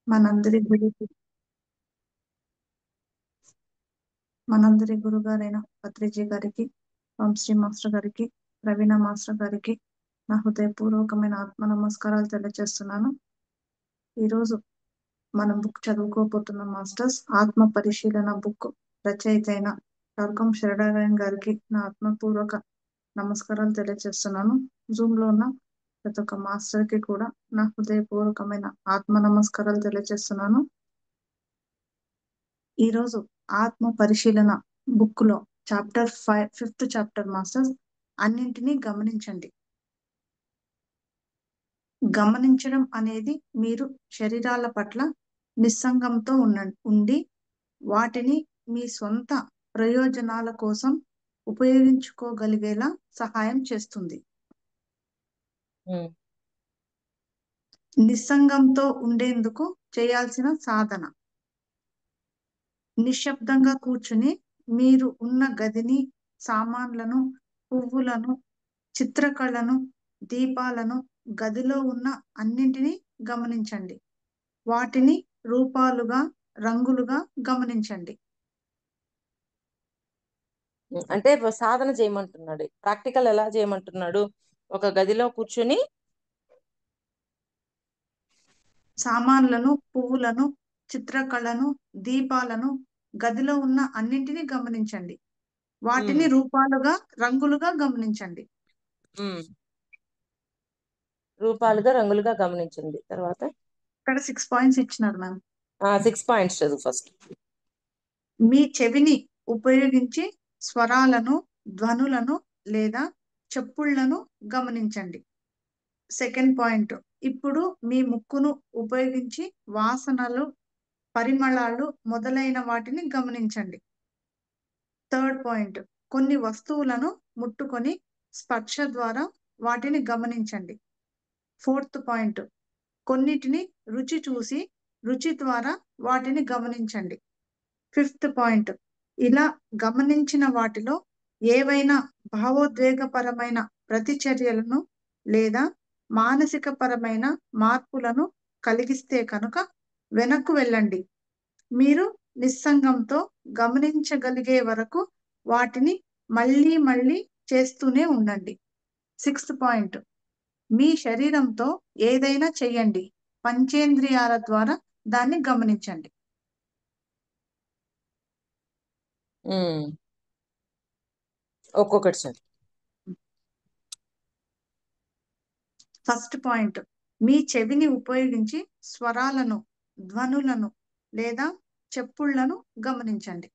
మనందరి గురు మనందరి గురుగారైన పత్రిజీ గారికి, వంశ్రీ మాస్టర్ గారికి, ప్రవీణ మాస్టర్ గారికి నా హృదయపూర్వకమైన ఆత్మ నమస్కారాలు తెలియజేస్తున్నాను. ఈరోజు మనం బుక్ చదువుకోబోతున్న మాస్టర్స్ ఆత్మ పరిశీలన బుక్ రచయిత అయిన డార్కం శరడారాయణ గారికి నా ఆత్మపూర్వక నమస్కారాలు తెలియజేస్తున్నాను. జూమ్ లో ఉన్న ప్రతి ఒక్క మాస్టర్ కి కూడా నా హృదయపూర్వకమైన ఆత్మ నమస్కారాలు తెలియజేస్తున్నాను. ఈరోజు ఆత్మ పరిశీలన బుక్ లో చాప్టర్ 5th చాప్టర్ మాస్టర్స్ అన్నింటినీ గమనించండి. గమనించడం అనేది మీరు శరీరాల పట్ల నిస్సంగంతో ఉండి వాటిని మీ సొంత ప్రయోజనాల కోసం ఉపయోగించుకోగలిగేలా సహాయం చేస్తుంది. నిస్సంగంతో ఉండేందుకు చేయాల్సిన సాధన: నిశ్శబ్దంగా కూర్చుని మీరు ఉన్న గదిని, సామాన్లను, పువ్వులను, చిత్రకళను, దీపాలను, గదిలో ఉన్న అన్నింటినీ గమనించండి. వాటిని రూపాలుగా, రంగులుగా గమనించండి. అంటే సాధన చేయమంటున్నాడు. ప్రాక్టికల్ ఎలా చేయమంటున్నాడు? ఒక గదిలో కూర్చుని సామాన్లను, పువ్వులను, చిత్రకళను, దీపాలను, గదిలో ఉన్న అన్నింటినీ గమనించండి. వాటిని రూపాలుగా, రంగులుగా గమనించండి. రూపాలుగా, రంగులుగా గమనించండి. తర్వాత ఇక్కడ 6 పాయింట్స్ ఇచ్చినారు మ్యామ్. 6 పాయింట్స్ చదువు ఫస్ట్. మీ చెవిని ఉపయోగించి స్వరాలను, ధ్వనులను లేదా చప్పుళ్లను గమనించండి. సెకండ్ పాయింట్: ఇప్పుడు మీ ముక్కును ఉపయోగించి వాసనలు, పరిమళాలు మొదలైన వాటిని గమనించండి. థర్డ్ పాయింట్: కొన్ని వస్తువులను ముట్టుకొని స్పర్శ ద్వారా వాటిని గమనించండి. ఫోర్త్ పాయింట్: కొన్నిటిని రుచి చూసి రుచి ద్వారా వాటిని గమనించండి. ఫిఫ్త్ పాయింట్: ఇలా గమనించిన వాటిలో ఏవైనా భావోద్వేగపరమైన ప్రతిచర్యలను లేదా మానసిక పరమైన మార్పులను కలిగిస్తే కనుక వెనక్కు వెళ్ళండి. మీరు నిస్సంగంతో గమనించగలిగే వరకు వాటిని మళ్ళీ మళ్ళీ చేస్తూనే ఉండండి. సిక్స్త్ పాయింట్: మీ శరీరంతో ఏదైనా చెయ్యండి, పంచేంద్రియాల ద్వారా దాన్ని గమనించండి. ఒక్కొక్కటి సార్. ఫస్ట్ పాయింట్: మీ చెవిని ఉపయోగించి స్వరాలను, ధ్వనులను లేదా చప్పుళ్లను గమనించండి.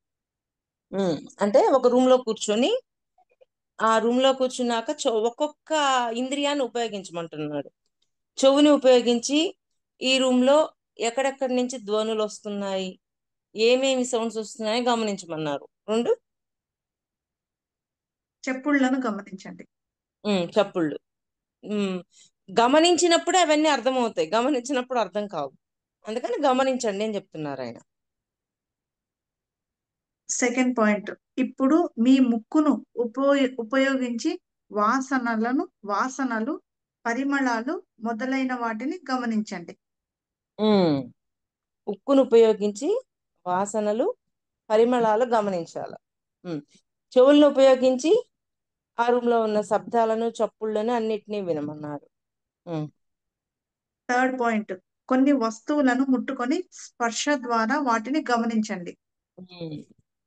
అంటే ఒక రూమ్ లో కూర్చొని ఆ రూమ్ లో కూర్చున్నాక ఒక్కొక్క ఇంద్రియాన్ని ఉపయోగించమంటున్నాడు. చెవుని ఉపయోగించి ఈ రూమ్ లో ఎక్కడెక్కడి నుంచి ధ్వనులు వస్తున్నాయి, ఏమేమి సౌండ్స్ వస్తున్నాయి గమనించమన్నారు. రెండు చప్పుళ్లను గమనించండి. చప్పుళ్ళు గమనించినప్పుడే అవన్నీ అర్థమవుతాయి, గమనించినప్పుడు అర్థం కావు. అందుకని గమనించండి అని చెప్తున్నారు ఆయన. సెకండ్ పాయింట్: ఇప్పుడు మీ ముక్కును ఉపయోగించి వాసనలు, పరిమళాలు మొదలైన వాటిని గమనించండి. ముక్కును ఉపయోగించి వాసనలు, పరిమళాలు గమనించాలి. చెవులను ఉపయోగించి ఆ రూమ్ లో ఉన్న శబ్దాలను, చప్పుళ్లను అన్నిటినీ వినమన్నారు. థర్డ్ పాయింట్: కొన్ని వస్తువులను ముట్టుకొని స్పర్శ ద్వారా వాటిని గమనించండి.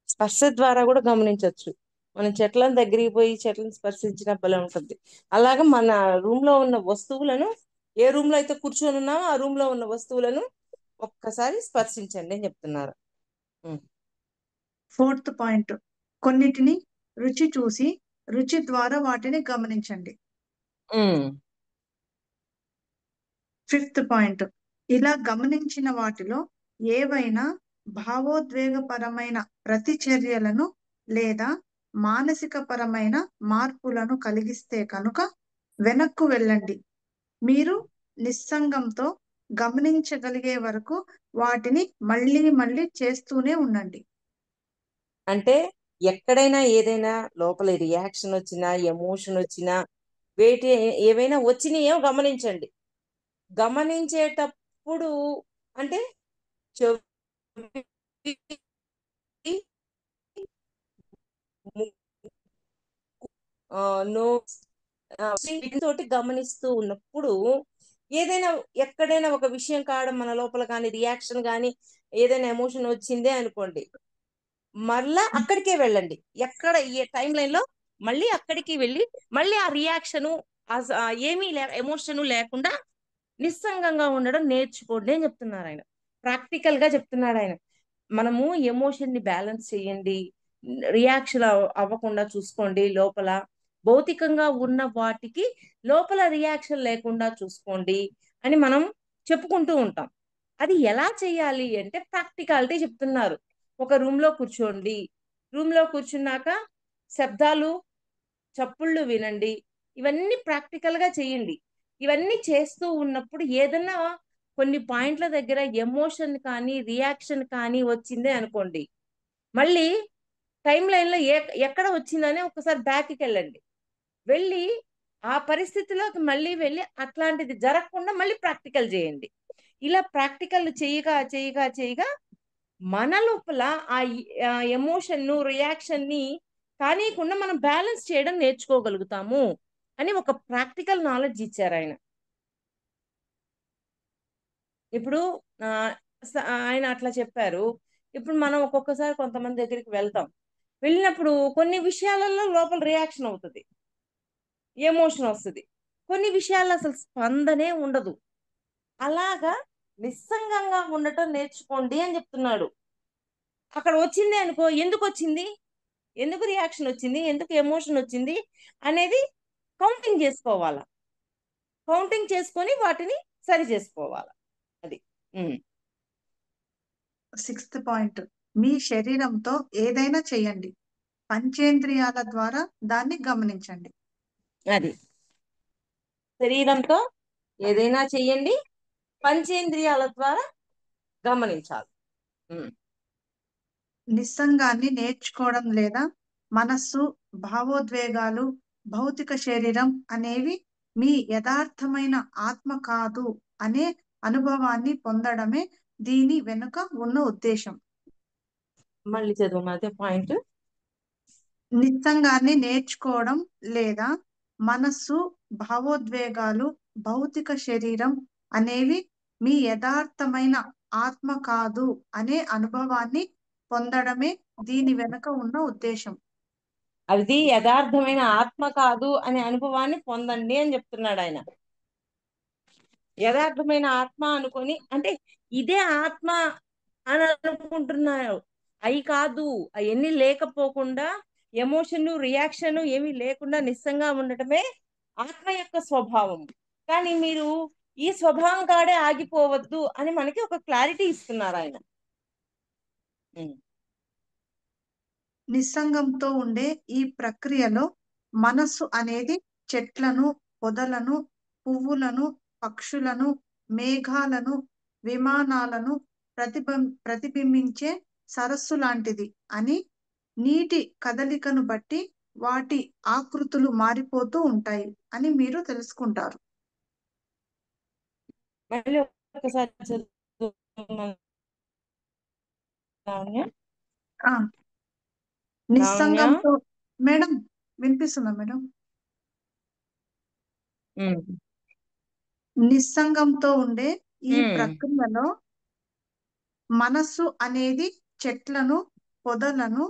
స్పర్శ ద్వారా కూడా గమనించవచ్చు. మనం చెట్లను దగ్గరికి పోయి చెట్లను స్పర్శించిన భలే ఉంటుంది. అలాగా మన రూమ్ లో ఉన్న వస్తువులను, ఏ రూమ్ లో అయితే కూర్చొని ఉన్నామో ఆ రూమ్ లో ఉన్న వస్తువులను ఒక్కసారి స్పర్శించండి అని చెప్తున్నారు. ఫోర్త్ పాయింట్: కొన్నిటిని రుచి చూసి రుచి ద్వారా వాటిని గమనించండి. ఫిఫ్త్ పాయింట్: ఇలా గమనించిన వాటిలో ఏవైనా భావోద్వేగపరమైన ప్రతిచర్యలను లేదా మానసిక పరమైన మార్పులను కలిగిస్తే కనుక వెనక్కు వెళ్ళండి. మీరు నిస్సంగంతో గమనించగలిగే వరకు వాటిని మళ్ళీ మళ్ళీ చేస్తూనే ఉండండి. అంటే ఎక్కడైనా ఏదైనా లోపల రియాక్షన్ వచ్చినా, ఎమోషన్ వచ్చినా, ఏవైనా వచ్చినాయో గమనించండి. గమనించేటప్పుడు అంటే చెవి, ఆ, నోస్, వీటితోటి గమనిస్తూ ఉన్నప్పుడు ఏదైనా ఎక్కడైనా ఒక విషయం కావడం మన లోపల కానీ రియాక్షన్ కానీ ఏదైనా ఎమోషన్ వచ్చిందే అనుకోండి, మరలా అక్కడికే వెళ్ళండి. ఎక్కడ ఏ టైం లైన్ లో మళ్ళీ అక్కడికి వెళ్ళి మళ్ళీ ఆ రియాక్షను ఏమీ ఎమోషను లేకుండా నిస్సంగంగా ఉండడం నేర్చుకోండి అని చెప్తున్నారు ఆయన. ప్రాక్టికల్ గా చెప్తున్నాడు ఆయన. మనము ఎమోషన్ ని బ్యాలెన్స్ చేయండి, రియాక్షన్ అవ్వకుండా చూసుకోండి. లోపల భౌతికంగా ఉన్న వాటికి లోపల రియాక్షన్ లేకుండా చూసుకోండి అని మనం చెప్పుకుంటూ ఉంటాం. అది ఎలా చేయాలి అంటే ప్రాక్టికాలిటీ చెప్తున్నారు. ఒక రూమ్ లో కూర్చోండి, రూమ్ లో కూర్చున్నాక శబ్దాలు, చప్పుళ్ళు వినండి, ఇవన్నీ ప్రాక్టికల్ గా చేయండి. ఇవన్నీ చేస్తూ ఉన్నప్పుడు ఏదన్నా కొన్ని పాయింట్ల దగ్గర ఎమోషన్ కానీ రియాక్షన్ కానీ వచ్చిందే అనుకోండి, మళ్ళీ టైం లైన్ లో ఎక్కడ వచ్చిందని ఒకసారి బ్యాక్కి వెళ్ళండి. వెళ్ళి ఆ పరిస్థితిలోకి మళ్ళీ వెళ్ళి అట్లాంటిది జరగకుండా మళ్ళీ ప్రాక్టికల్ చేయండి. ఇలా ప్రాక్టికల్ చేయగా చేయగా చేయగా మన లోపల ఆ ఎమోషన్ రియాక్షన్ ని కానీయకుండా మనం బ్యాలెన్స్ చేయడం నేర్చుకోగలుగుతాము అని ఒక ప్రాక్టికల్ నాలెడ్జ్ ఇచ్చారు ఆయన. ఇప్పుడు ఆ, ఆయన అట్లా చెప్పారు. ఇప్పుడు మనం ఒక్కొక్కసారి కొంతమంది దగ్గరికి వెళ్తాం. వెళ్ళినప్పుడు కొన్ని విషయాలలో లోపల రియాక్షన్ అవుతుంది, ఎమోషన్ వస్తుంది. కొన్ని విషయాల్లో అసలు స్పందనే ఉండదు. అలాగా నిస్సంగంగా ఉండటం నేర్చుకోండి అని చెప్తున్నాడు. అక్కడ వచ్చింది అనుకో, ఎందుకు వచ్చింది, ఎందుకు రియాక్షన్ వచ్చింది, ఎందుకు ఎమోషన్ వచ్చింది అనేది కౌంటింగ్ చేసుకోవాలా. కౌంటింగ్ చేసుకొని వాటిని సరి చేసుకోవాలి. అది. ఉమ్. 6th పాయింట్, మీ శరీరంతో ఏదైనా చేయండి, పంచేంద్రియాల ద్వారా దాన్ని గమనించండి. అది శరీరంతో ఏదైనా చెయ్యండి, పంచేంద్రియాల ద్వారా గమనించాలి. ఉమ్. నిస్సంగాన్ని నేర్చుకోవడం లేదా మనస్సు, భావోద్వేగాలు, భౌతిక శరీరం అనేవి మీ యథార్థమైన ఆత్మ కాదు అనే అనుభవాన్ని పొందడమే దీని వెనుక ఉన్న ఉద్దేశం. మళ్ళీ చదువు అదే పాయింట్. నిస్సంగాన్ని నేర్చుకోవడం లేదా మనస్సు, భావోద్వేగాలు, భౌతిక శరీరం అనేవి మీ యథార్థమైన ఆత్మ కాదు అనే అనుభవాన్ని పొందడమే దీని వెనుక ఉన్న ఉద్దేశం. అది యథార్థమైన ఆత్మ కాదు అనే అనుభవాన్ని పొందండి అని చెప్తున్నాడు ఆయన. యథార్థమైన ఆత్మ అనుకొని అంటే ఇదే ఆత్మ అని అనుకుంటున్నారు, అవి కాదు. అవన్నీ లేకపోకుండా ఎమోషన్ రియాక్షన్ ఏమీ లేకుండా నిస్సంగా ఉండటమే ఆత్మ యొక్క స్వభావం. కానీ మీరు ఈ స్వభావం కాడే ఆగిపోవద్దు అని మనకి ఒక క్లారిటీ ఇస్తున్నారు ఆయన. ఉమ్. నిస్సంగంతో ఉండే ఈ ప్రక్రియలో మనస్సు అనేది చెట్లను, పొదలను, పువ్వులను, పక్షులను, మేఘాలను, విమానాలను ప్రతిబింబించే సరస్సు లాంటిది అని, నీటి కదలికను బట్టి వాటి ఆకృతులు మారిపోతూ ఉంటాయి అని మీరు తెలుసుకుంటారు. మళ్ళీ ఒకసారి చదువు లావణ్య. ఆ లావణ్య. నిస్సంగంతో మేడం, వినిపిస్తుందా మేడం? ఉమ్. నిస్సంగంతో ఉండే ఈ ఉమ్. ప్రక్రియలో మనస్సు అనేది చెట్లను, పొదలను,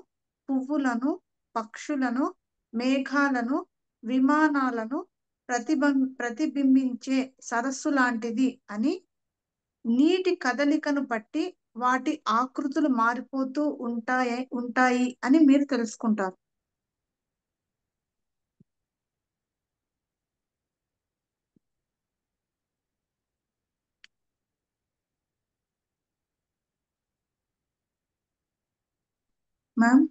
పువ్వులను, పక్షులను, మేఘాలను, విమానాలను ప్రతిబింబించే సరస్సు లాంటిది అని, నీటి కదలికను బట్టి వాటి ఆకృతులు మారిపోతూ ఉంటాయి అని మీరు తెలుసుకుంటారు. మ్యామ్,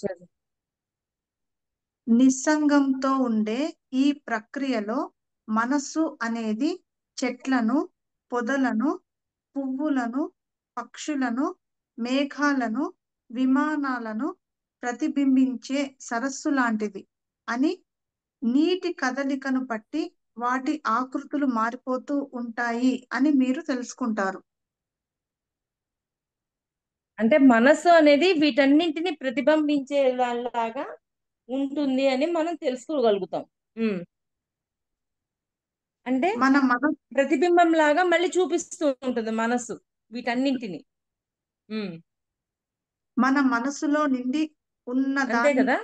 చదువు. నిస్సంగంతో ఉండే ఈ ప్రక్రియలో మనస్సు అనేది చెట్లను, పొదలను, పువ్వులను, పక్షులను, మేఘాలను, విమానాలను ప్రతిబింబించే సరస్సు లాంటిది అని, నీటి కదలికను బట్టి వాటి ఆకృతులు మారిపోతూ ఉంటాయి అని మీరు తెలుసుకుంటారు. అంటే మనస్సు అనేది వీటన్నింటిని ప్రతిబింబించే వాళ్ళలాగా ఉంటుంది అని మనం తెలుసుకోగలుగుతాం. ఉమ్. అంటే మన మన ప్రతిబింబం లాగా మళ్ళీ చూపిస్తూ ఉంటుంది మనస్సు వీటన్నింటిని. ఉమ్. మన మనసులో నిండి ఉన్న అంతే దాన్ని కదా.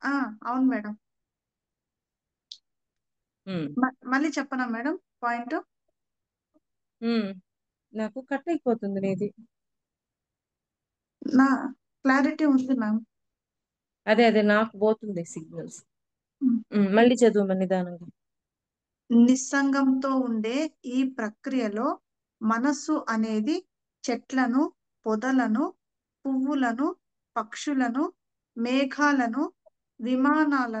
ఆ అవును మేడం. ఉమ్. మళ్ళీ చెప్పనా మేడం పాయింట్? ఉమ్. నాకు కట్ అయిపోతుంది నీది. నా క్లారిటీ ఉంది మ్యామ్. అదే అదే నాకు పోతుంది సిగ్నల్స్. మళ్ళీ చదువు నిదానంగా. నిస్సంగంతో ఉండే ఈ ప్రక్రియలో మనస్సు అనేది చెట్లను, పొదలను, పువ్వులను, పక్షులను, మేఘాలను, విమానాలను